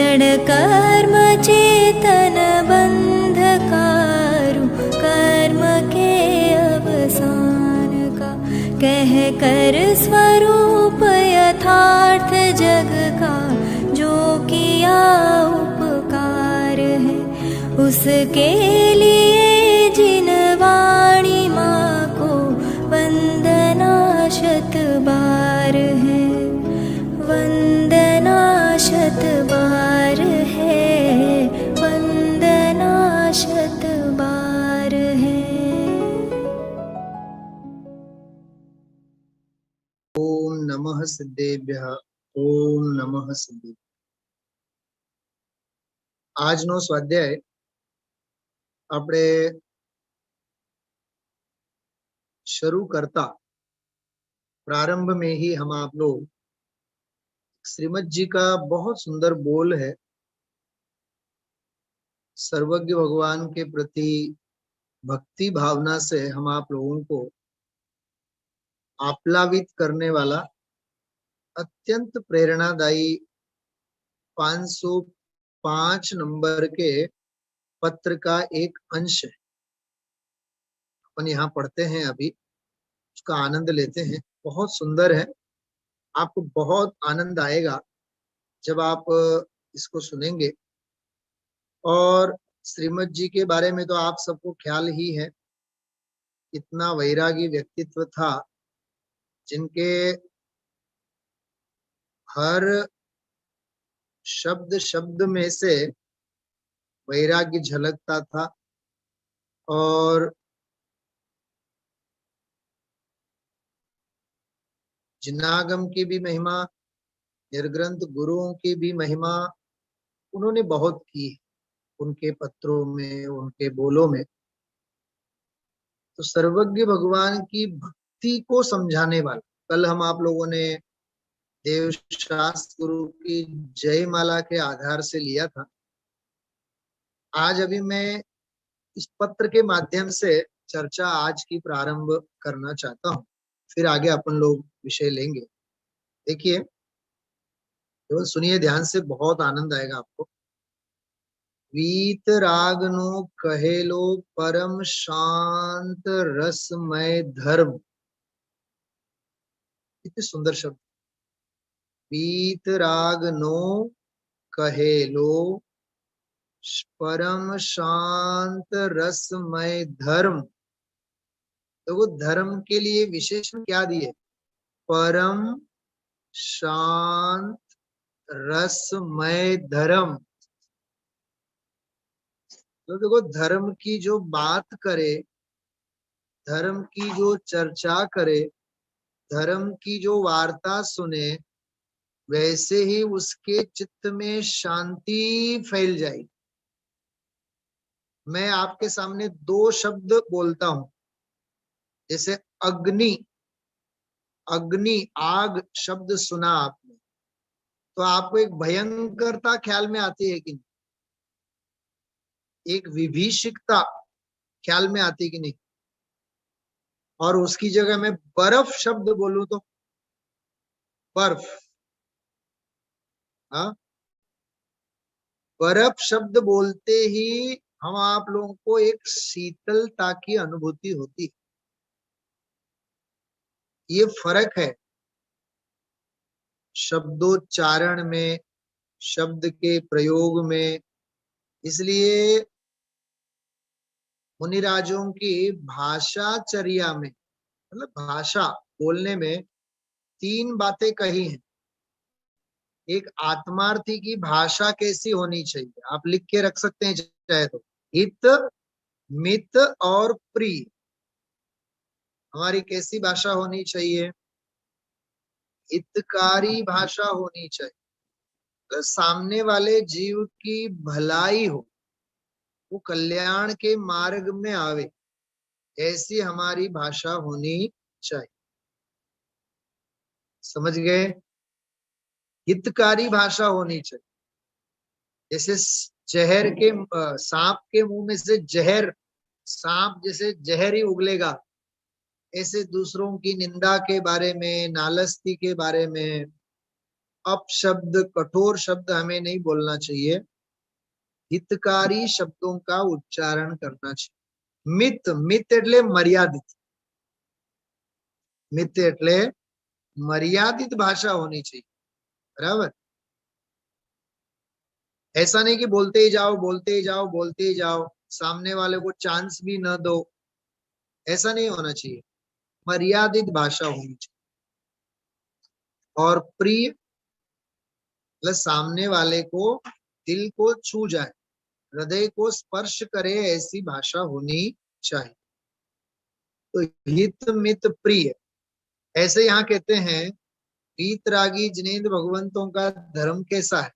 क्षण कर्म चेतन बंधकारु, कर्म के अवसान का कह कर स्वरूप यथार्थ जग का, जो किया उपकार है उसके लिए जिन वाणी माँ को वंदना शत बार है, वंदना शत बार है, वंदना शत बार है। ओम नमः सिद्धेभ्यः, ओम नमः सिद्धेभ्यः। આજનો સ્વાધ્યાય આપણે शुरू करता प्रारंभ में ही हम आप लोग श्रीमद जी का बहुत सुंदर बोल है, सर्वज्ञ भगवान के प्रति भक्ति भावना से हम आप लोगों को आप्लावित करने वाला अत्यंत प्रेरणादायी 505 नंबर के पत्र का एक अंश है। अपन यहाँ पढ़ते हैं, अभी उसका आनंद लेते हैं। बहुत सुंदर है, आपको बहुत आनंद आएगा जब आप इसको सुनेंगे। और श्रीमद जी के बारे में तो आप सबको ख्याल ही है, इतना वैरागी व्यक्तित्व था जिनके हर शब्द शब्द में से वैराग्य झलकता था। और जिनागम की भी महिमा, निर्ग्रंथ गुरुओं की भी महिमा उन्होंने बहुत की उनके पत्रों में, उनके बोलों में। तो सर्वज्ञ भगवान की भक्ति को समझाने वाला, कल हम आप लोगों ने देव शास्त्र गुरु की जय माला के आधार से लिया था। आज अभी मैं इस पत्र के माध्यम से चर्चा आज की प्रारंभ करना चाहता हूं, फिर आगे अपन लोग विषय लेंगे। देखिए, केवल सुनिए ध्यान से, बहुत आनंद आएगा आपको। वीत रागनो कहेलो परम शांत रसमय धर्म, कितने सुंदर शब्द। वीत रागनो कहेलो परम शांत रसमय धर्म। तो वो धर्म के लिए विशेषण क्या दिए? परम शांत रसमय धर्म। तो देखो, धर्म की जो बात करे, धर्म की जो चर्चा करे, धर्म की जो वार्ता सुने, वैसे ही उसके चित्त में शांति फैल जाएगी। मैं आपके सामने दो शब्द बोलता हूं, जैसे अग्नि, अग्नि आग शब्द सुना आपने, तो आपको एक भयंकरता ख्याल में आती है कि नहीं? एक विभीषिकता ख्याल में आती कि नहीं? और उसकी जगह मैं बर्फ शब्द बोलूं तो बर्फ, हाँ, बर्फ शब्द बोलते ही हम आप लोगों को एक शीतलता की अनुभूति होती है। ये फर्क है शब्दोच्चारण में, शब्द के प्रयोग में। इसलिए मुनिराजों की भाषाचर्या में, मतलब भाषा बोलने में 3 बातें कही हैं। एक आत्मार्थी की भाषा कैसी होनी चाहिए, आप लिख के रख सकते हैं चाहे तो। हित, मित और प्रिय, हमारी कैसी भाषा होनी चाहिए? हितकारी भाषा होनी चाहिए, तो सामने वाले जीव की भलाई हो, वो कल्याण के मार्ग में आवे, ऐसी हमारी भाषा होनी चाहिए। समझ गए? हितकारी भाषा होनी चाहिए। जैसे जहर के, सांप के मुंह में से जहर, सांप जैसे जहर ही उगलेगा, ऐसे दूसरों की निंदा के बारे में, नालस्ती के बारे में, अपशब्द, कठोर शब्द हमें नहीं बोलना चाहिए, हितकारी शब्दों का उच्चारण करना चाहिए। मित, मित एटले मर्यादित, मित एटले मर्यादित भाषा होनी चाहिए, बराबर। ऐसा नहीं कि बोलते ही जाओ, बोलते ही जाओ, बोलते ही जाओ, सामने वाले को चांस भी न दो, ऐसा नहीं होना चाहिए। मर्यादित भाषा होनी चाहिए। और प्रिय प्लस सामने वाले को दिल को छू जाए, हृदय को स्पर्श करे, ऐसी भाषा होनी चाहिए। तो हित मित प्रिय, ऐसे यहाँ कहते हैं वीतरागी जिनेंद्र भगवंतों का धर्म कैसा है।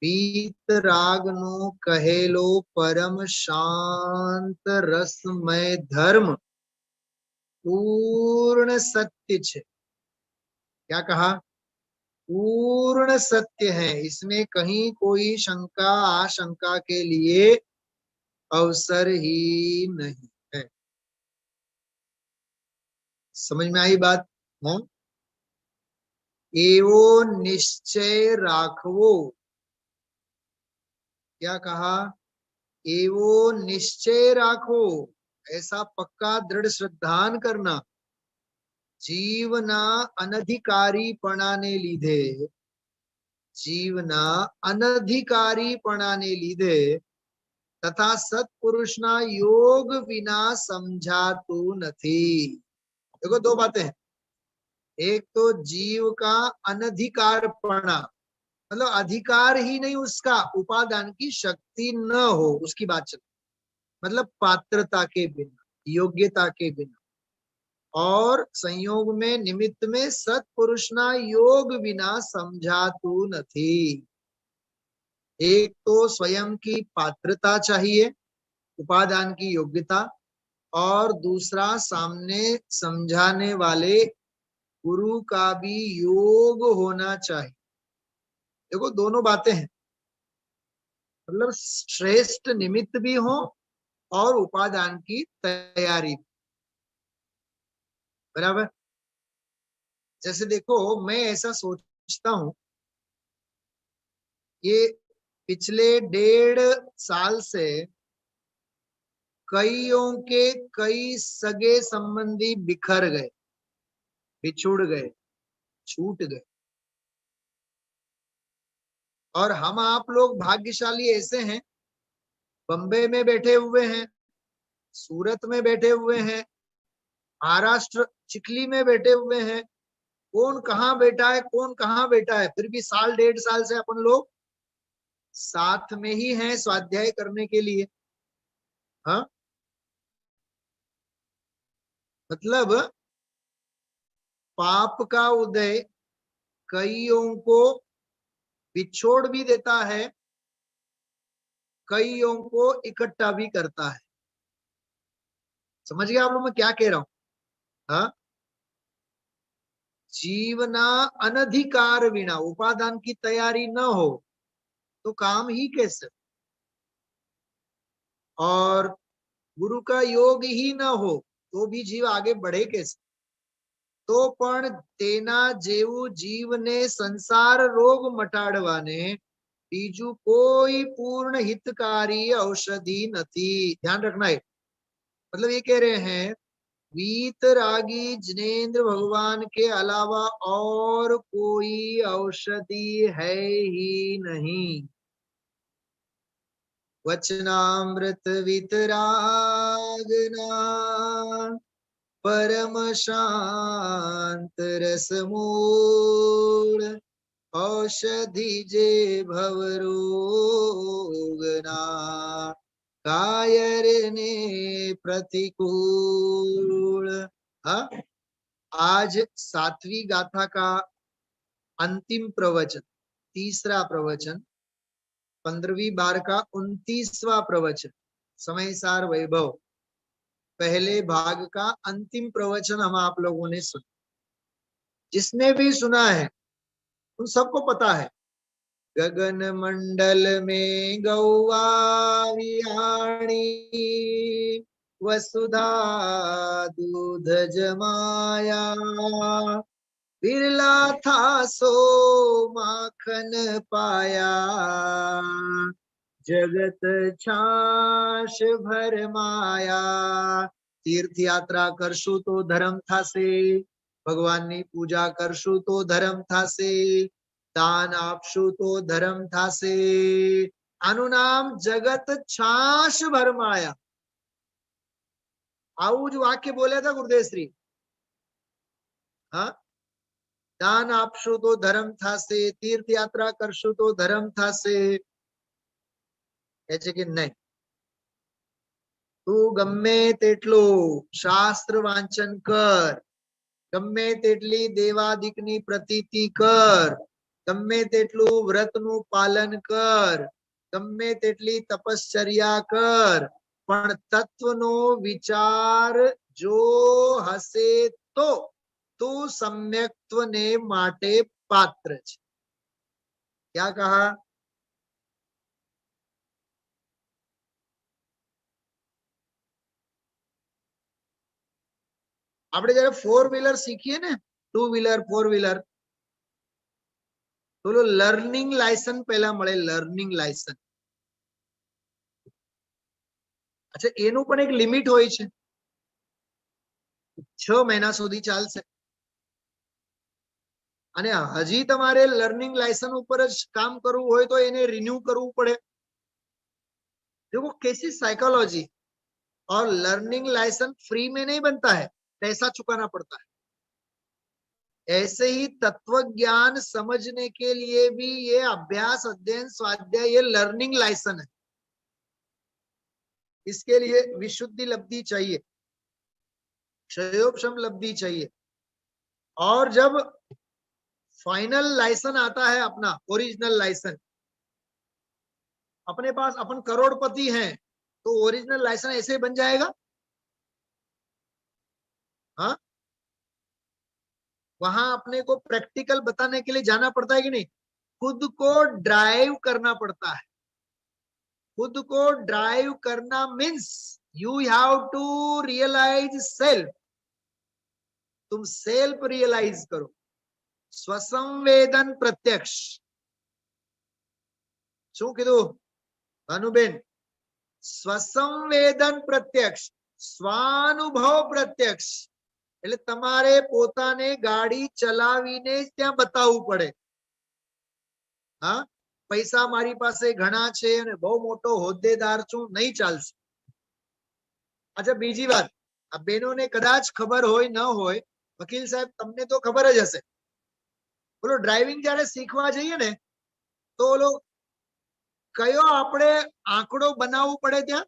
वीतराग नो कहेलो परम शांत रसमय धर्म पूर्ण सत्य छे। क्या कहा? पूर्ण सत्य है, इसमें कहीं कोई शंका आशंका के लिए अवसर ही नहीं है। समझ में आई बात? हाँ, एवो निश्चय राखवो। क्या कहा? एवो निश्चय राखो, ऐसा पक्का दृढ़ श्रद्धान करना। जीवना अनधिकारीपणाने લીધે, જીવના અનધિકારીપણાને લીધે તથા સત્પુરુષના योग વિના समझाતું નથી। देखो दो बातें हैं, एक तो जीव का अनधिकारपणा, मतलब अधिकार ही नहीं उसका, उपादान की शक्ति न हो, उसकी बात चल, मतलब पात्रता के बिना, योग्यता के बिना, और संयोग में निमित्त में सत्पुरुषना योग विना समझातु नहीं। एक तो स्वयं की पात्रता चाहिए, उपादान की योग्यता, और दूसरा सामने समझाने वाले गुरु का भी योग होना चाहिए। देखो दोनों बातें हैं, मतलब श्रेष्ठ निमित्त भी हो और उपादान की तैयारी, बराबर। जैसे देखो, मैं ऐसा सोचता हूं, ये पिछले 1.5 साल से कईयों के कई सगे संबंधी बिखर गए, बिछुड़ गए, छूट गए, और हम आप लोग भाग्यशाली ऐसे हैं, बम्बे में बैठे हुए हैं, सूरत में बैठे हुए हैं, महाराष्ट्र चिखली में बैठे हुए हैं, कौन कहाँ बैठा है, कौन कहाँ बैठा है, फिर भी 1.5 साल से अपन लोग साथ में ही हैं स्वाध्याय करने के लिए। हाँ, मतलब पाप का उदय कईयों को बिछोड़ भी देता है, कईयों को इकट्ठा भी करता है। समझ गए आप लोग मैं क्या कह रहा हूं? हाँ, जीवना अनधिकार विना, उपादान की तैयारी न हो तो काम ही कैसे, और गुरु का योग ही न हो तो भी जीव आगे बढ़े कैसे। તો પણ તેના જેવું જીવને સંસાર રોગ મટાડવાને બીજું कोई पूर्ण हितकारी औषधि नहीं। ध्यान रखना है, मतलब ये कह रहे हैं वीतरागी जिनेंद्र भगवान के अलावा और कोई औषधि है ही नहीं। वचनामृत वितरागना परम शांत रसमूल औषधि जे भवरोगना कायर ने प्रतिकूल। हाँ, आज 7वीं गाथा का अंतिम प्रवचन, तीसरा प्रवचन, 15वीं बार का 29वां प्रवचन, समय सार वैभव, पहले भाग का अंतिम प्रवचन हम आप लोगों ने सुना। जिसने भी सुना है उन सबको पता है, गगन मंडल में गौआ विहाणी वसुधा दूध जमाया बिरला था सो माखन पाया, जगत छाश भरमाया। तीर्थ यात्रा करशु तो धर्म थासे, ભગવાનની પૂજા કરશું તો ધર્મ થાશે, દાન આપશું તો ધર્મ થાશે. આનું નામ જગત છાશ ભરમાયા. આવું જ વાક્ય બોલ્યા હતા ગુરુદેવશ્રી. હા, દાન આપશું તો ધર્મ થાશે, તીર્થ યાત્રા કરશું તો ધર્મ થાશે. એ છે કે નહીં, તું ગમે તેટલું શાસ્ત્ર વાંચન કર, ગમે તેટલી દેવાદિકની પ્રતીતિ કર, ગમે તેટલું વ્રતનું પાલન કર, ગમે તેટલી તપશ્ચર્યા કર, પણ તત્વનો વિચાર જો હશે તો તું સમ્યક્ત્વને માટે પાત્ર છે. ક્યાં કહા? આપણે જયારે 4 વ્હીલર શીખીએ ને, 2 વ્હીલર 4 વ્હીલર, તો લર્નિંગ લાયસન્સ પહેલા મળે. Learning licence. અચ્છા, એનું પણ એક લિમિટ હોય છે. 6 મહિના સુધી ચાલશે. અને હજી તમારે લર્નિંગ લાયસન્સ ઉપર જ કામ કરવું હોય તો એને રિન્યू કરવું પડે. देखो कैसी साइकोलॉजी. और लर्निंग लाइसेंस फ्री में नहीं बनता है, पैसा चुकाना पड़ता है. ऐसे ही तत्व ज्ञान समझने के लिए भी ये अभ्यास, अध्ययन, स्वाध्याय, ये लर्निंग लाइसेंस है. इसके लिए विशुद्धि लब्धि चाहिए, क्षयोपशम लब्धि चाहिए. और जब फाइनल लाइसेंस आता है, अपना ओरिजिनल लाइसेंस, अपने पास अपन करोड़पति हैं, तो ओरिजिनल लाइसेंस ऐसे ही बन जाएगा? हाँ, वहां अपने को प्रैक्टिकल बताने के लिए जाना पड़ता है कि नहीं? खुद को ड्राइव करना पड़ता है. खुद को ड्राइव करना means you have to realise self. तुम सेल्फ रियलाइज करो. स्वसंवेदन प्रत्यक्ष. શું કીધું ભાનુબેન? સ્વસંવેદન પ્રત્યક્ષ, સ્વાનુભવ પ્રત્યક્ષ. એટલે તમારે પોતાને ગાડી ચલાવીને જ ત્યાં બતાવવું પડે. હા, પૈસા મારી પાસે ઘણા છે અને બહુ મોટો હોદ્દેદાર છું, નહીં ચાલશે. અચ્છા, બીજી વાત, આ બહેનોને કદાચ ખબર હોય ન હોય, વકીલ સાહેબ તમને તો ખબર જ હશે. બોલો, ડ્રાઇવિંગ જ્યારે શીખવા જઈએ ને, તો ઓલો કયો આપણે આંકડો બનાવવો પડે ત્યાં?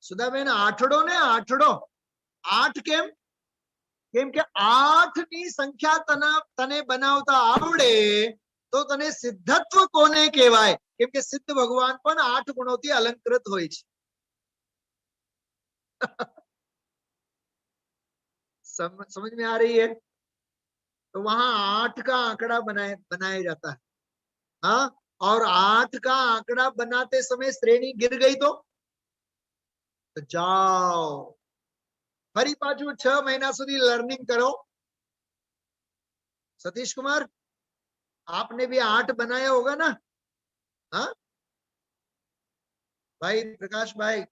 સુધાબેન, આઠડો ને આઠડો. 8 કેમ? કેમ કે 8 ની સંખ્યા તને બનાવતા આવડે તો તને સિદ્ધત્વ કોને કહેવાય? કેમ કે સિદ્ધ ભગવાન પણ 8 ગુણોથી અલંકૃત હોય છે. समझ में आ रही है? तो वहां 8 का आंकड़ा बनाया जाता है. हाँ, और 8 का आंकड़ा बनाते समय श्रेणी गिर गई तो जाओ फरी पाछू 6 महीना સુધી लर्निंग करो. सतीश कुमार, आपने भी 8 बनाया होगा ना? हाँ भाई प्रकाश भाई,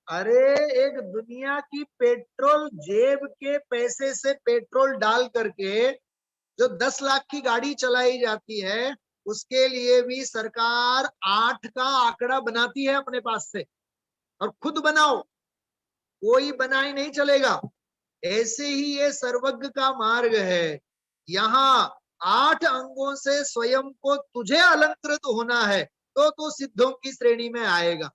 अरे एक दुनिया की पेट्रोल, जेब के पैसे से पेट्रोल डाल करके जो 10 लाख की गाड़ी चलाई जाती है, उसके लिए भी सरकार 8 का आंकड़ा बनाती है अपने पास से. और खुद बनाओ, कोई बनाए नहीं चलेगा. ऐसे ही ये सर्वज्ञ का मार्ग है. यहाँ 8 अंगों से स्वयं को तुझे अलंकृत होना है, तो तू सिद्धों की श्रेणी में आएगा.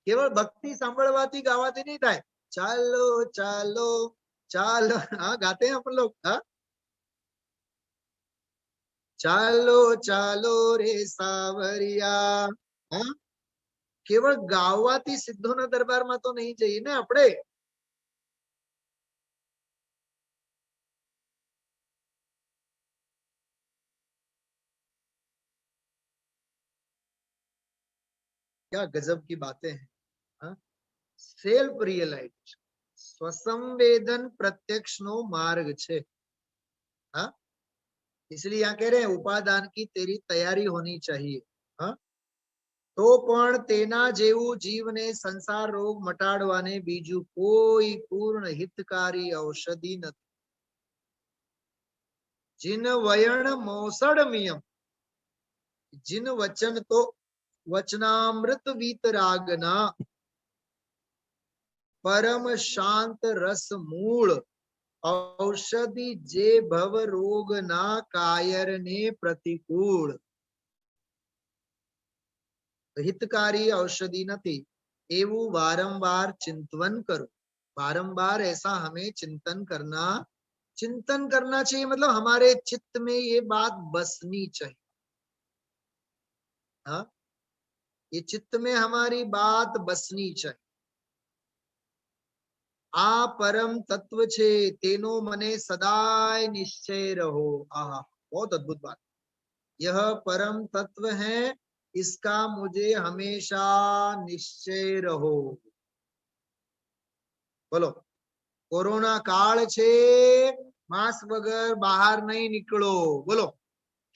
केवल भक्ति सांभळवाती गावाती नहीं થાય. ચાલો ચાલો ચાલો, हाँ गाते हैं अपन लोग. हाँ, ચાલો ચાલો રે સાવરિયા. हाँ, केवल गावाती सिद्धोना दरबाરમાં તો નહીં જઈએ ને આપણે. क्या गजब की बातें हैं. हाँ, સેલ્ફ રિયલાઇઝેશન, स्वसंवेदन प्रत्यक्ष नो मार्ग छे। हाँ, इसलिए यहाँ कह रहे हैं उपादान की तेरी तैयारी होनी चाहिए। हाँ, तो पण तेना जेवू जीवने संसार रोग मटाड़वाने बीजू कोई पूर्ण हितकारी औषधि नहीं। जिन वयण मौसड़ मियम, जिन वचन तो वचनामृत वीतरागना, परम शांत रस मूल औषधि जे भव रोग ना कायर ने प्रतिकूल। हितकारी औषधि નથી એવું वारंवार चिंतन करो। बारंबार ऐसा हमें चिंतन करना चाहिए, मतलब हमारे चित्त में ये बात बसनी चाहिए। हाँ, ये चित्त में हमारी बात बसनी चाहिए। आ परम तत्व छे तेनो मने सदाय निश्चय रहो। आहा, बहुत अद्भुत बात। यह परम तत्व है, इसका मुझे हमेशा निश्चय रहो। बोलो, कोरोना काल छे, मास्क वगर बहार नहीं निकलो। बोलो,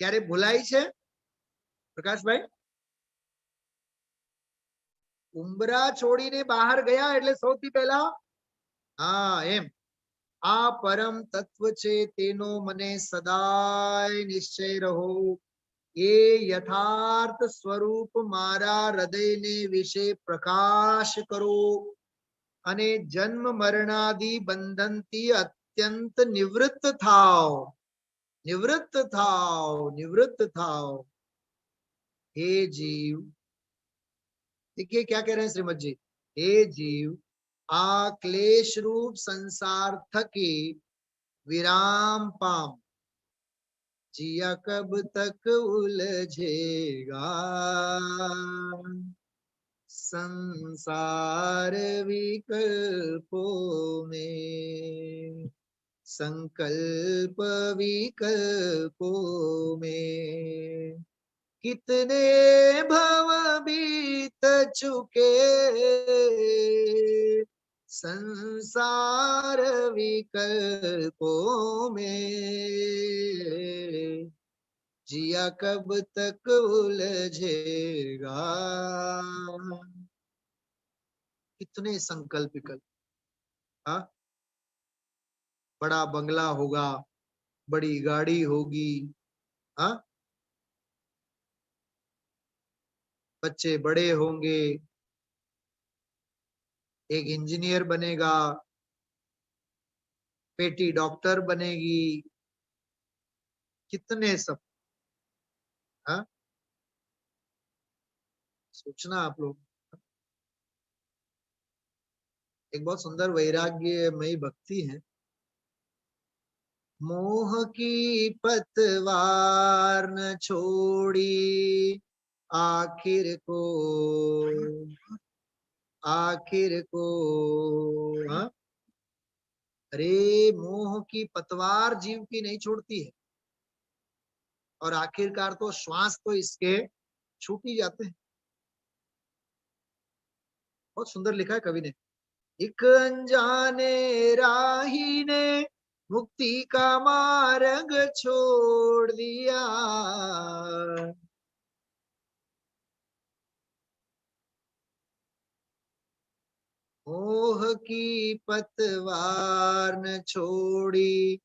क्यारे भूलाय छे प्रकाश भाई? उमरा छोड़ीने बहार गया એટલે સૌથી પહેલા हाँ एम आ परम तत्व छे तेनो मने सदाय निश्चय रहो। ये यथार्थ स्वरूप मारा हृदय ने विषे प्रकाश करो अने जन्म मरणादि बंधनथी अत्यंत निवृत्त थाओ। निवृत्त थाओ, निवृत्त थाओ। हे जीव, देखिए क्या कह रहे हैं श्रीमद जी। हे जीव, आ क्लेश रूप संसार थकी विराम पाम, जिया कब तक उलझेगा संसार विकल्पों में, संकल्प विकल्पों में। कितने भव बीत चुके संसार विकल्पों में, जिया कब तक उलझेगा। कितने संकल्प विकल्प। हाँ, बड़ा बंगला होगा, बड़ी गाड़ी होगी, हाँ, बच्चे बड़े होंगे, एक इंजीनियर बनेगा, बेटी डॉक्टर बनेगी, कितने सब। हाँ, सोचना आप लोग। एक बहुत सुंदर वैराग्यमयी भक्ति है। मोह की पतवार न छोड़ी आखिर को, आखिर को। हाँ, अरे मोह की पतवार जीव की नहीं छोड़ती है, और आखिरकार तो श्वास तो इसके छूट ही जाते हैं। बहुत सुंदर लिखा है कवि ने। एक अनजाने राही ने मुक्ति का मार्ग छोड़ दिया, मोह की पतवार न छोड़ी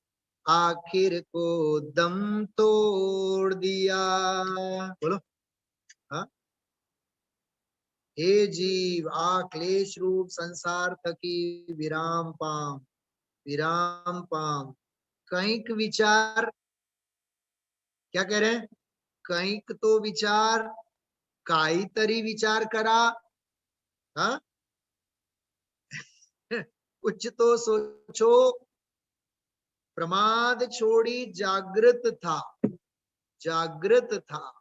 आखिर को दम तोड़ दिया। बोलो, हाँ, हे जीव, आ क्लेश रूप संसार थकी विराम पाम, विराम पाम। कईक विचार, क्या कह रहे हैं? कईक तो विचार, काई तरी विचार करा। हाँ, कुछ तो सोचो। प्रमाद छोड़ी जागृत था, जागृत था।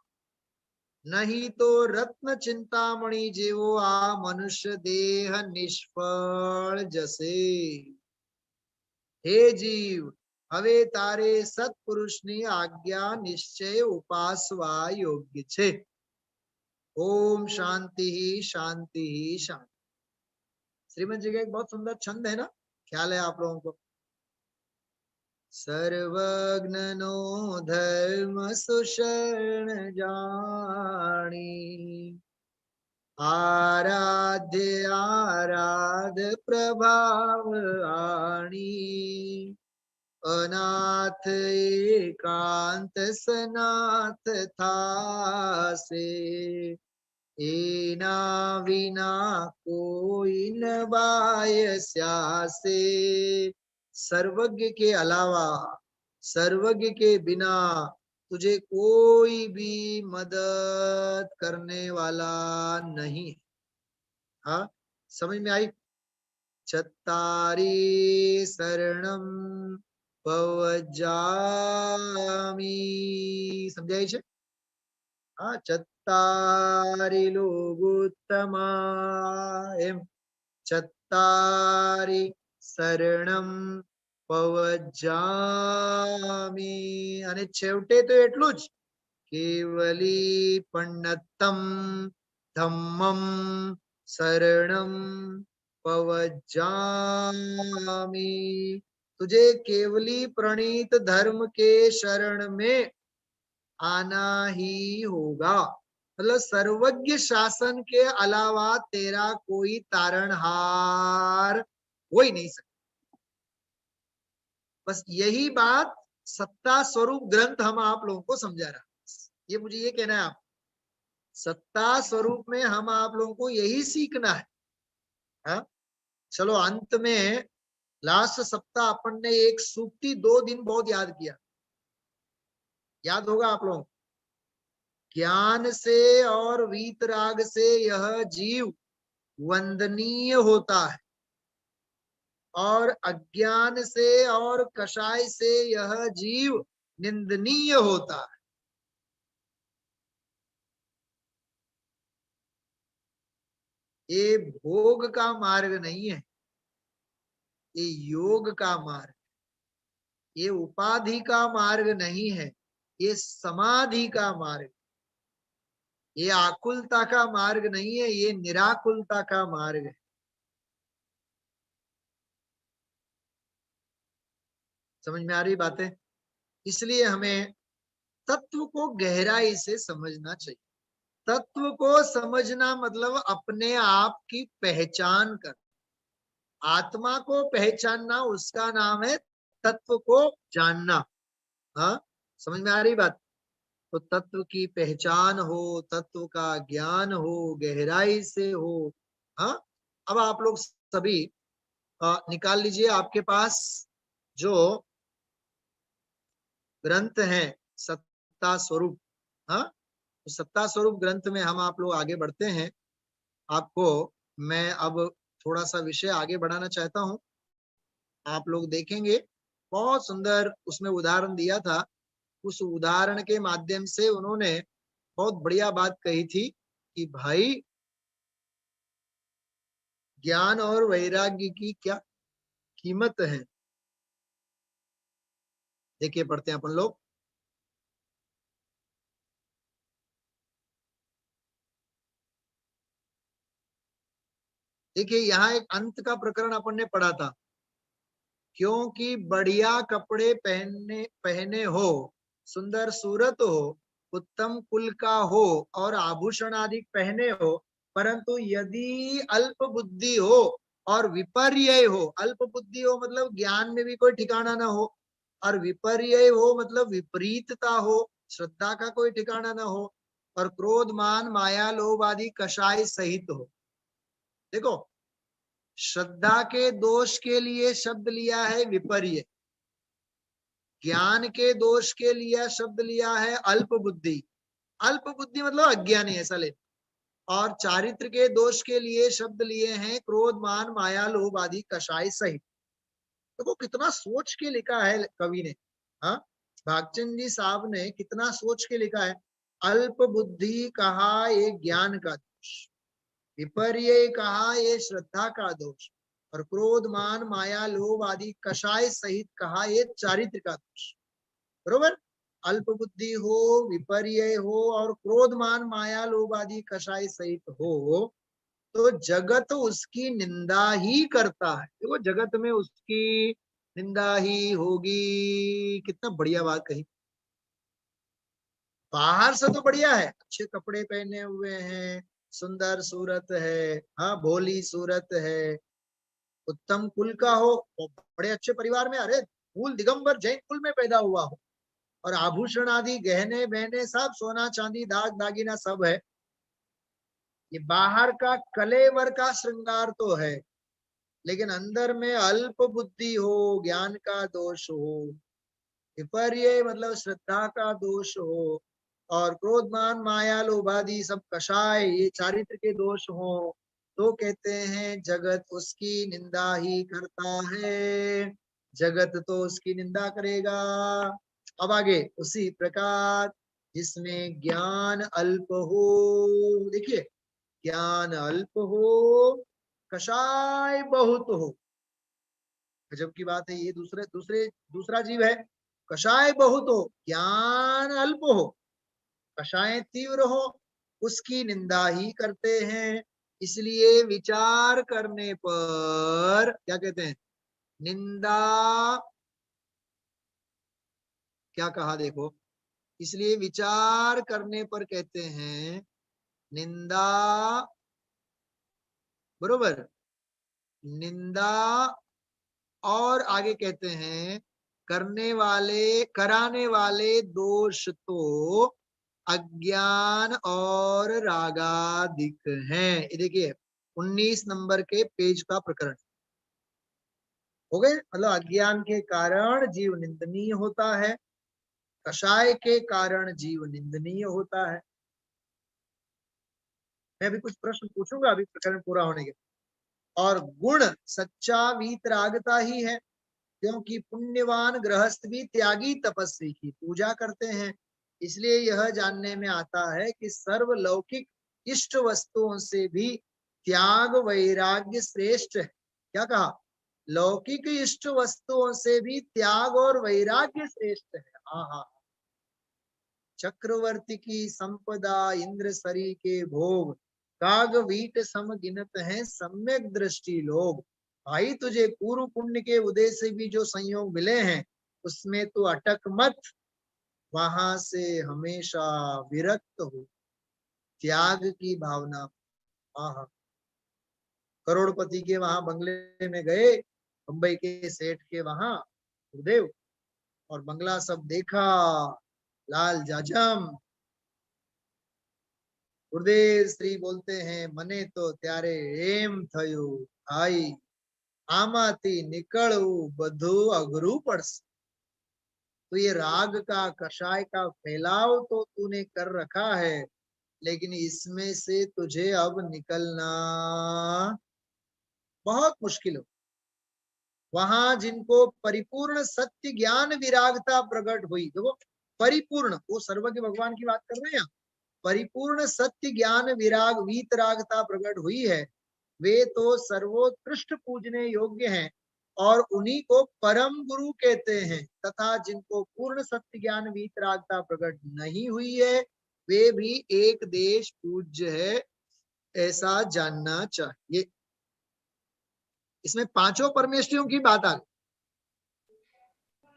नहीं तो रत्न चिंतामणि जेवो आ मनुष्य देह निष्फल जसे। हे जीव, હવે તારે સત્પુરુષની આજ્ઞા નિશ્ચય ઉપાસવા યોગ્ય છે। ओम शांति शांति शांति। श्रीमद जी का एक बहुत सुंदर छंद है ना, ख्याल है आप लोगों को? सर्वज्ञनो धर्म सुशरण जानी, आराध्य आराध प्रभाव आणी, अनाथ एकांत सनाथ था से, एना विना कोई न बाय स्यासे। सर्वज्ञ के अलावा, सर्वज्ञ के बिना तुझे कोई भी मदद करने वाला नहीं है। हाँ, समझ में आई? चत्तारि शरणम पवज्जामि, समझाई छे? हाँ, चत्तारि लोगोत्तमा, एम चत्तारि शरणम પવજ્જામિ, અને છેવટે તો એટલું જ, કેવલી પન્નતમ ધમ્મમ શરણમ पवज्जामि। तुझे केवली प्रणीत धर्म के शरण में आना ही होगा। मतलब सर्वज्ञ शासन के अलावा तेरा कोई तारणहार हो ही नहीं सकता। बस यही बात सत्ता स्वरूप ग्रंथ हम आप लोगों को समझा रहा है। ये मुझे ये कहना है, आप सत्ता स्वरूप में हम आप लोगों को यही सीखना है। हाँ? चलो अंत में लास्ट सप्ताह अपन ने एक सूक्ति 2 दिन बहुत याद किया, याद होगा आप लोगों? ज्ञान से और वीतराग से यह जीव वंदनीय होता है, और अज्ञान से और कषाय से यह जीव निंदनीय होता है। ये भोग का मार्ग नहीं है, ये योग का मार्ग, ये उपाधि का मार्ग नहीं है, ये समाधि का मार्ग, ये आकुलता का मार्ग नहीं है, ये निराकुलता का मार्ग है। समझ में आ रही बातें? इसलिए हमें तत्व को गहराई से समझना चाहिए। तत्व को समझना मतलब अपने आप की पहचान कर, आत्मा को पहचानना, उसका नाम है तत्व को जानना। हाँ, समझ में आ रही बात? तो तत्व की पहचान हो, तत्व का ज्ञान हो, गहराई से हो। हाँ, अब आप लोग सभी निकाल लीजिए आपके पास जो ग्रंथ है सत्ता स्वरूप। हाँ, तो सत्ता स्वरूप ग्रंथ में हम आप लोग आगे बढ़ते हैं। आपको मैं अब थोड़ा सा विषय आगे बढ़ाना चाहता हूं। आप लोग देखेंगे बहुत सुंदर उसमें उदाहरण दिया था। उस उदाहरण के माध्यम से उन्होंने बहुत बढ़िया बात कही थी कि भाई ज्ञान और वैराग्य की क्या कीमत है। देखिए पढ़ते हैं अपन लोग। देखिए यहाँ एक अंत का प्रकरण अपन ने पढ़ा था, क्योंकि बढ़िया कपड़े पहने पहने हो, सुंदर सूरत हो, उत्तम कुल का हो और आभूषण आदि पहने हो, परंतु यदि अल्प बुद्धि हो और विपर्य हो, अल्प बुद्धि हो मतलब ज्ञान में भी कोई ठिकाना ना हो, और विपर्य हो मतलब विपरीतता हो, श्रद्धा का कोई ठिकाना ना हो, और क्रोध मान माया लोभ आदि कषाय सहित हो। देखो, श्रद्धा के दोष के लिए शब्द लिया है विपर्य, ज्ञान के दोष के लिए शब्द लिया है अल्प बुद्धि। अल्प बुद्धि मतलब अज्ञानी, ऐसा ले। और चारित्र के दोष के लिए शब्द लिए हैं क्रोध मान माया लोभ आदि कषाय सहित। तो वो कितना सोच के लिखा है कवि ने। हाँ, भागचंद जी साहब ने कितना सोच के लिखा है। अल्प बुद्धि कहा ये ज्ञान का दोष, विपर्य कहा ये श्रद्धा का दोष, और क्रोध मान माया लोभ आदि कषाय सहित कहा ये चारित्र का दोष। बरोबर? अल्प बुद्धि हो, विपर्य हो और क्रोध मान माया लोभ आदि कषाय सहित हो, तो जगत उसकी निंदा ही करता है। देखो जगत में उसकी निंदा ही होगी। कितना बढ़िया बात कही। बाहर से तो बढ़िया है, अच्छे कपड़े पहने हुए हैं, सुंदर सूरत है, हाँ भोली सूरत है, उत्तम कुल का हो, और बड़े अच्छे परिवार में, अरे कुल दिगंबर जैन कुल में पैदा हुआ हो, और आभूषण आदि गहने बहने सब सोना चांदी दाग दागिना सब है। ये बाहर का कलेवर का श्रृंगार तो है, लेकिन अंदर में अल्प बुद्धि हो, ज्ञान का दोष हो, विपर्य मतलब श्रद्धा का दोष हो, और क्रोधमान माया लोभादि सब कषाय ये चारित्र के दोष हो, तो कहते हैं जगत उसकी निंदा ही करता है। जगत तो उसकी निंदा करेगा। अब आगे उसी प्रकार जिसमें ज्ञान अल्प हो, देखिए ज्ञान अल्प हो, कषाय बहुत हो। गजब की बात है। ये दूसरा जीव है। कषाय बहुत हो, ज्ञान अल्प हो, कषाय तीव्र हो, उसकी निंदा ही करते हैं। इसलिए विचार करने पर क्या कहते हैं? निंदा। क्या कहा देखो, इसलिए विचार करने पर कहते हैं निंदा, बरोबर, निंदा। और आगे कहते हैं करने वाले कराने वाले दोष तो अज्ञान और रागादिक हैं। ये देखिए 19 नंबर के पेज का प्रकरण हो गए। मतलब अज्ञान के कारण जीव निंदनीय होता है, कषाय के कारण जीव निंदनीय होता है। मैं अभी कुछ प्रश्न पूछूंगा अभी प्रकरण पूरा होने के। और गुण सच्चा वीतरागता ही है, क्योंकि पुण्यवान गृहस्थ भी त्यागी तपस्वी की पूजा करते हैं। इसलिए यह जानने में आता है कि सर्वलौकिक इष्ट वस्तुओं से भी त्याग वैराग्य श्रेष्ठ है। क्या कहा? लौकिक इष्ट वस्तुओं से भी त्याग और वैराग्य श्रेष्ठ है। हाँ हाँ। चक्रवर्ती की संपदा इंद्र सरी के भोग, काग वीट सम गिनत है सम्यक दृष्टि लोग। भाई तुझे पूर्व पुण्य के उदय से भी जो संयोग मिले हैं उसमें तो अटक मत, वहां से हमेशा विरक्त हो। त्याग की भावना। हाँ, करोड़पति के वहां बंगले में गए, मुंबई के सेठ के वहां गुरुदेव, और बंगला सब देखा, लाल जाजम। गुरुदेव श्री बोलते हैं मने तो त्यारे एम थयु भाई, आमाती निकलू बधु अघरू पड़स। तो ये राग का कषाय का फैलाव तो तूने कर रखा है, लेकिन इसमें से तुझे अब निकलना बहुत मुश्किल हो। वहां जिनको परिपूर्ण सत्य ज्ञान विरागता प्रकट हुई, देखो परिपूर्ण, वो सर्वज्ञ भगवान की बात कर रहे हैं। परिपूर्ण सत्य ज्ञान विराग वीतरागता प्रकट हुई है, वे तो सर्वोत्कृष्ट पूजने योग्य हैं और उन्हीं को परम गुरु कहते हैं। तथा जिनको पूर्ण सत्य ज्ञान वीतरागता प्रकट नहीं हुई है, वे भी एक देश पूज्य है, ऐसा जानना चाहिए। इसमें पांचों परमेष्ठियों की बात आ गई।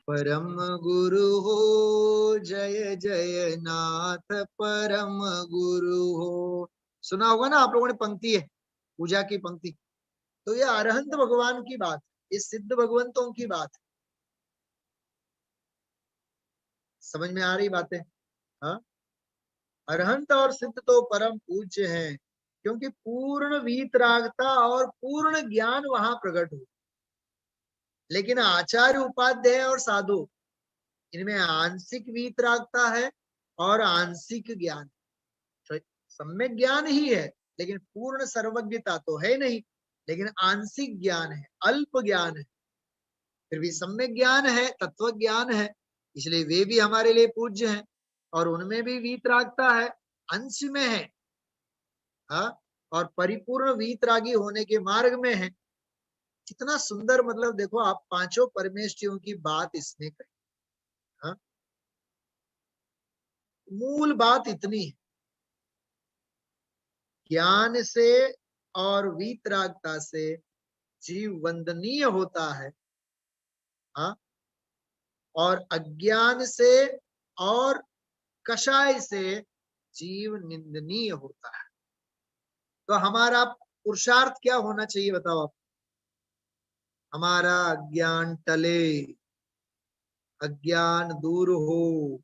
परम गुरु हो जय जय नाथ, परम गुरु हो। सुना होगा ना आप लोगों ने, पंक्ति है पूजा की पंक्ति। तो ये अरहंत भगवान की बात है, ये सिद्ध भगवंतों की बात है। समझ में आ रही बातें? हाँ, अरहंत और सिद्ध तो परम पूज्य हैं, क्योंकि पूर्ण वीतरागता और पूर्ण ज्ञान वहां प्रकट हो। लेकिन आचार्य उपाध्याय और साधु, इनमें आंशिक वीतरागता है और आंशिक ज्ञान। तो सम्यक ज्ञान ही है, लेकिन पूर्ण सर्वज्ञता तो है नहीं, लेकिन आंशिक ज्ञान है, अल्प ज्ञान है। फिर भी सम्यक ज्ञान है, तत्व ज्ञान है, इसलिए वे भी हमारे लिए पूज्य हैं। और उनमें भी वीतरागता है, अंश में है, हाँ, और परिपूर्ण वीतरागी होने के मार्ग में है। कितना सुंदर, मतलब देखो आप, पांचों परमेष्ठियों की बात इसने कही। हाँ, मूल बात इतनी है, ज्ञान से और वीतरागता से जीव वंदनीय होता है, हाँ, और अज्ञान से और कषाय से जीव निंदनीय होता है। तो हमारा पुरुषार्थ क्या होना चाहिए बताओ आप? हमारा अज्ञान टले, अज्ञान दूर हो,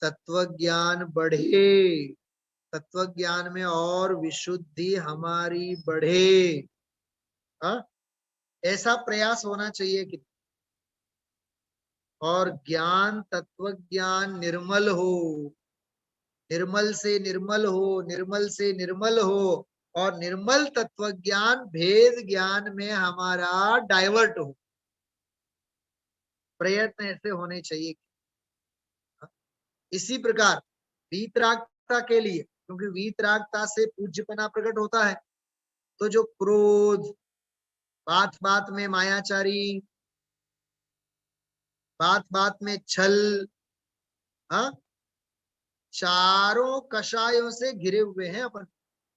तत्व ज्ञान बढ़े, तत्व ज्ञान में और विशुद्धि हमारी बढ़े, हाँ, ऐसा प्रयास होना चाहिए कि, और ज्ञान तत्व ज्ञान निर्मल हो, निर्मल से निर्मल हो, निर्मल से निर्मल हो, और निर्मल तत्व ज्ञान भेद ज्ञान में हमारा डाइवर्ट हो। प्रयत्न ऐसे होने चाहिए। इसी प्रकार वीतरागता के लिए, क्योंकि वीतरागता से पूज्यपना प्रकट होता है, तो जो क्रोध, बात बात में मायाचारी, बात बात में छल, हाँ, चारों कषायों से घिरे हुए हैं अपन।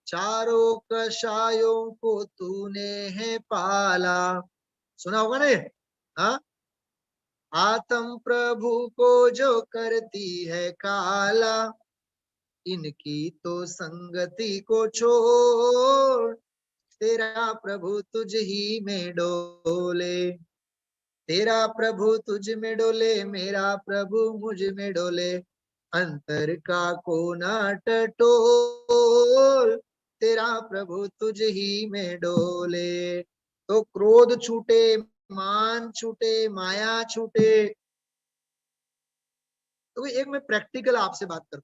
चारों कषायों को तूने है पाला, सुना होगा ना ये, हाँ, आत्म प्रभु को जो करती है काला, इनकी तो संगति को छोड़, तेरा प्रभु तुझ ही में डोले, तेरा प्रभु तुझ में डोले, मेरा प्रभु मुझ में डोले, अंतर का कोना टटोल, तेरा प्रभु तुझ ही में डोले। तो क्रोध छूटे, मान छूटे, माया छूटे। तो एक मैं प्रैक्टिकल आपसे बात करता हूं।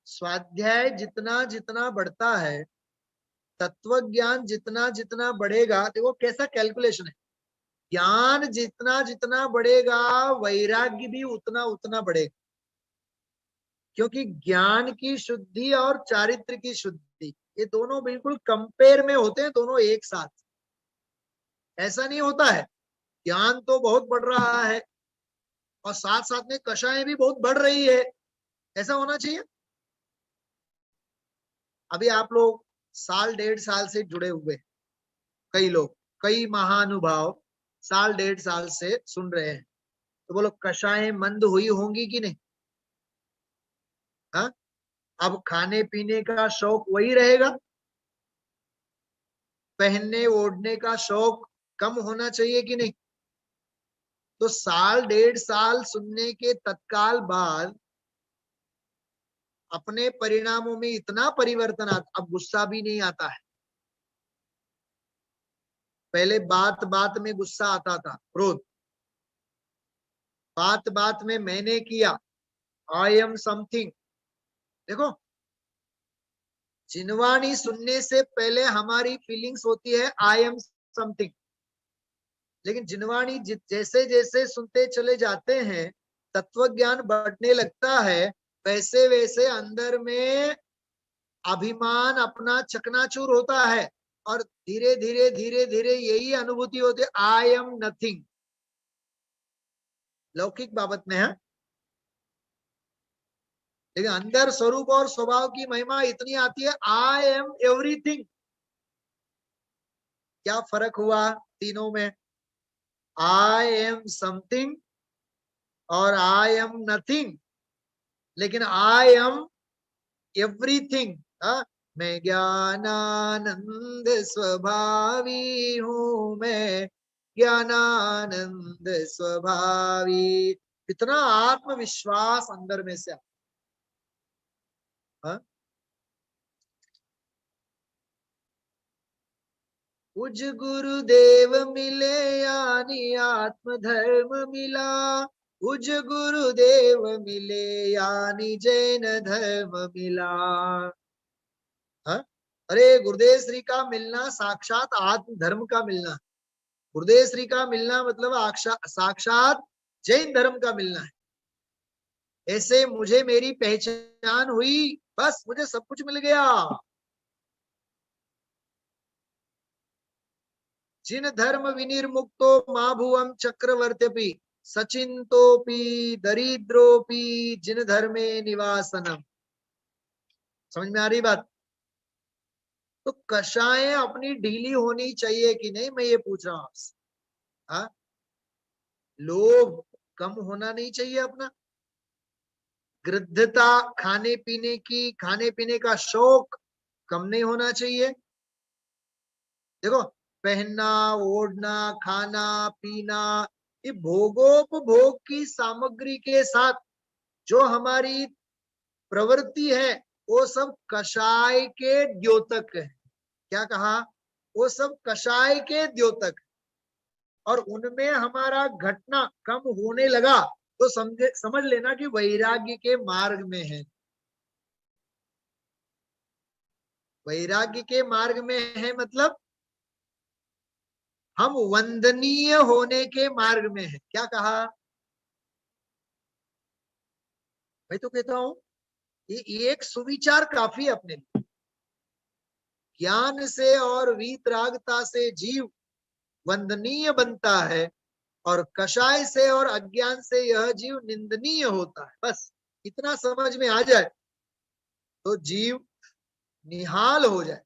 स्वाध्याय जितना जितना बढ़ता है, तत्व ज्ञान जितना जितना बढ़ेगा, देखो कैसा कैलकुलेशन है, ज्ञान जितना जितना बढ़ेगा वैराग्य भी उतना उतना बढ़ेगा। क्योंकि ज्ञान की शुद्धि और चारित्र की शुद्धि, ये दोनों बिल्कुल कंपेयर में होते हैं, दोनों एक साथ। ऐसा नहीं होता है ज्ञान तो बहुत बढ़ रहा है और साथ साथ में कषाएं भी बहुत बढ़ रही है, ऐसा होना चाहिए। अभी आप लोग साल डेढ़ साल से जुड़े हुए, कई लोग, कई महानुभाव साल डेढ़ साल से सुन रहे हैं, तो बोलो कषाएं मंद हुई होंगी कि नहीं? हाँ, अब खाने पीने का शौक वही रहेगा, पहनने ओढ़ने का शौक कम होना चाहिए कि नहीं? तो साल डेढ़ साल सुनने के तत्काल बाद अपने परिणामों में इतना परिवर्तन आता, अब गुस्सा भी नहीं आता है। पहले बात बात में गुस्सा आता था, क्रोध, बात बात में मैंने किया, आई एम समथिंग। देखो, जिनवाणी सुनने से पहले हमारी फीलिंग्स होती है आई एम समथिंग, लेकिन जिनवाणी जैसे जैसे सुनते चले जाते हैं, तत्व ज्ञान बढ़ने लगता है, वैसे वैसे अंदर में अभिमान अपना चकनाचूर होता है, और धीरे धीरे धीरे धीरे यही अनुभूति होती है, आई एम नथिंग। लौकिक बाबत में है, लेकिन अंदर स्वरूप और स्वभाव की महिमा इतनी आती है, आई एम एवरीथिंग। क्या फर्क हुआ तीनों में? आई एम समथिंग और आई एम नथिंग, लेकिन आई एम एवरीथिंग। मैं ज्ञानानंद स्वभावी हूं, मैं ज्ञानानंद स्वभावी। इतना आत्मविश्वास अंदर में से, हाँ, उज गुरुदेव मिले यानी आत्मधर्म मिला, उज गुरुदेव मिले यानी जैन धर्म मिला। हाँ? अरे गुरुदेव श्री का मिलना साक्षात आत्म धर्म का मिलना, गुरुदेव श्री का मिलना मतलब साक्षात जैन धर्म का मिलना है। ऐसे मुझे मेरी पहचान हुई, बस मुझे सब कुछ मिल गया। जिन धर्म विनिर्मुक्तो मां भुवम चक्रवर्त्यपि सचिंतोपि दरिद्रोपि जिन धर्मे निवासनम। समझ में आ रही बात? तो कषायें अपनी ढीली होनी चाहिए कि नहीं, मैं ये पूछ रहा हूं आपसे। हाँ, लोभ कम होना नहीं चाहिए अपना, गृद्धता खाने पीने की, खाने पीने का शौक कम नहीं होना चाहिए। देखो, पहनना, ओढ़ना, खाना पीना, ये भोगोपभोग की सामग्री के साथ जो हमारी प्रवृत्ति है, वो सब कषाय के द्योतक है। क्या कहा? वो सब कषाय के द्योतक, और उनमें हमारा घटना कम होने लगा तो समझ लेना कि वैराग्य के मार्ग में है। वैराग्य के मार्ग में है मतलब हम वंदनीय होने के मार्ग में है। क्या कहा? मैं तो कहता हूं ये एक सुविचार काफी अपने लिए। ज्ञान से और वीतरागता से जीव वंदनीय बनता है, और कषाय से और अज्ञान से यह जीव निंदनीय होता है। बस इतना समझ में आ जाए तो जीव निहाल हो जाए,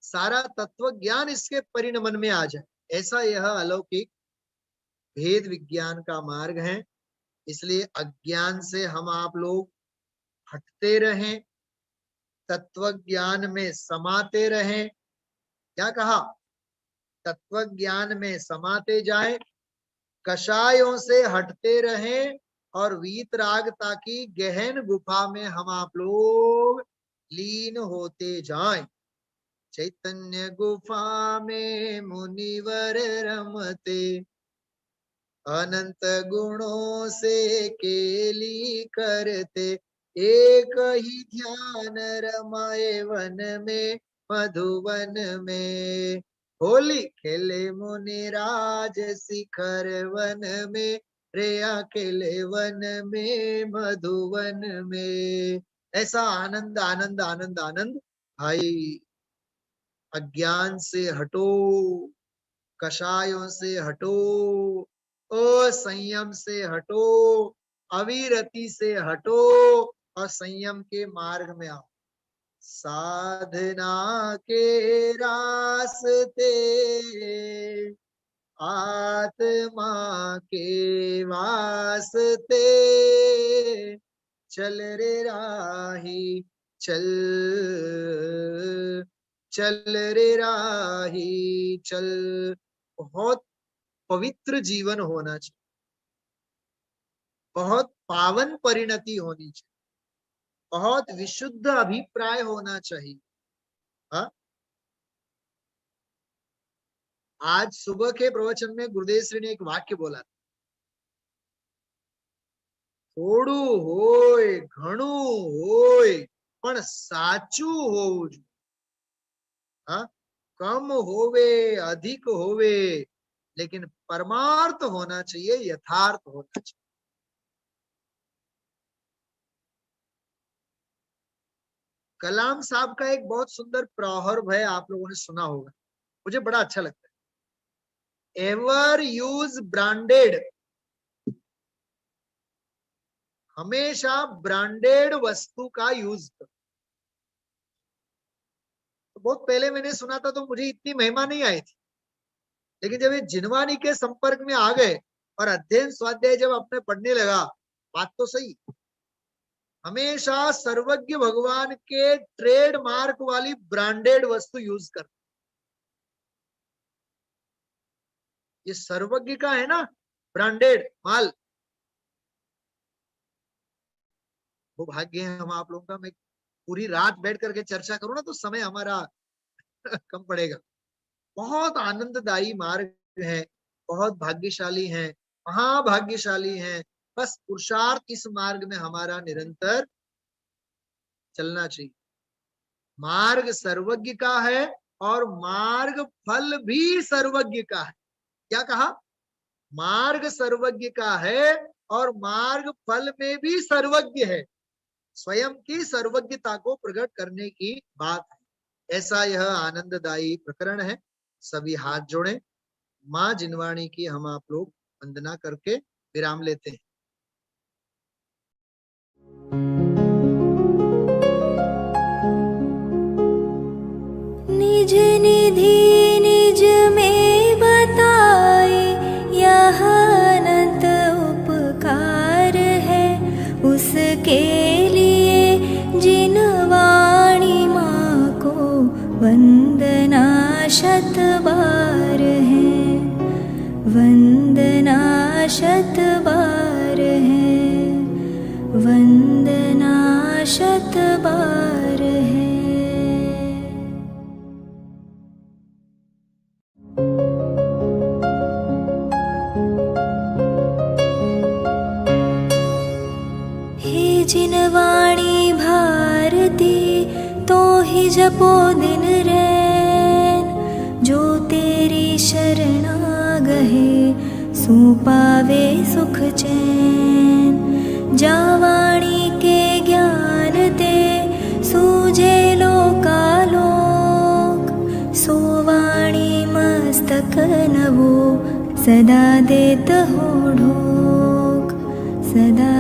सारा तत्व ज्ञान इसके परिणमन में आ जाए। ऐसा यह अलौकिक भेद विज्ञान का मार्ग है। इसलिए अज्ञान से हम आप लोग हटते रहें, तत्व ज्ञान में समाते रहें। क्या कहा? तत्व ज्ञान में समाते जाएं, कषायों से हटते रहें, और वीतरागता की गहन गुफा में हम आप लोग लीन होते जाएं। चैतन्य गुफा में मुनिवर रमते, अनंत गुणों से केली करते, एक ही ध्यान रमाए वन में मधुवन में। होली खेले मुनिराज शिखर वन में, रे अकेले वन में मधुवन में। ऐसा आनंद आनंद आनंद आनंद भाई। अज्ञान से हटो, कषायों से हटो, असंयम से हटो, अविरति से हटो, और संयम के मार्ग में आओ। साधना के रास्ते आत्मा के वास्ते, चल रे राही चल, चल रे राही चल। बहुत पवित्र जीवन होना चाहिए, बहुत पावन परिणति होनी चाहिए, बहुत विशुद्ध अभिप्राय होना चाहिए। हा? आज सुबह के प्रवचन में गुरुदेव श्री ने एक वाक्य बोला, थोड़ू होय घणू होय पण साचू होवू जोईए। हाँ, कम होवे अधिक होवे, लेकिन परमार्थ होना चाहिए, यथार्थ होना चाहिए। कलाम साहब का एक बहुत सुंदर प्रॉवर्ब है, आप लोगों ने सुना होगा, मुझे बड़ा अच्छा लगता है। एवर यूज ब्रांडेड, हमेशा ब्रांडेड वस्तु का यूज करो। तो बहुत पहले मैंने सुना था तो मुझे इतनी महिमा नहीं आई थी, लेकिन जब ये जिनवानी के संपर्क में आ गए और अध्ययन स्वाध्याय जब अपने पढ़ने लगा, बात तो सही। हमेशा सर्वज्ञ भगवान के ट्रेडमार्क वाली ब्रांडेड वस्तु यूज कर। ये सर्वज्ञ का है ना ब्रांडेड माल, वो भाग्य है हम आप लोगों का। मैं पूरी रात बैठ करके चर्चा करूं ना तो समय हमारा कम पड़ेगा। बहुत आनंददायी मार्ग है, बहुत भाग्यशाली है, महाभाग्यशाली है। बस पुरुषार्थ इस मार्ग में हमारा निरंतर चलना चाहिए। मार्ग सर्वज्ञ का है और मार्ग फल भी सर्वज्ञ का है। क्या कहा? मार्ग सर्वज्ञ का है और मार्ग फल में भी सर्वज्ञ है। स्वयं की सर्वज्ञता को प्रकट करने की बात है। ऐसा यह आनंददायी प्रकरण है। सभी हाथ जोड़ें, माँ जिनवाणी की हम आप लोग वंदना करके विराम लेते हैं। वंदना शत बार है, वंदना शत बार है। हे जिनवाणी भारती तो ही जपो दिन रैन, जो तेरी शरणा गहे सो पावे सुख चैन। जावाणी के ज्ञान ते सूझे लोकालोक, सोवाणी मस्तक नवो सदा देत हो ढोक, सदा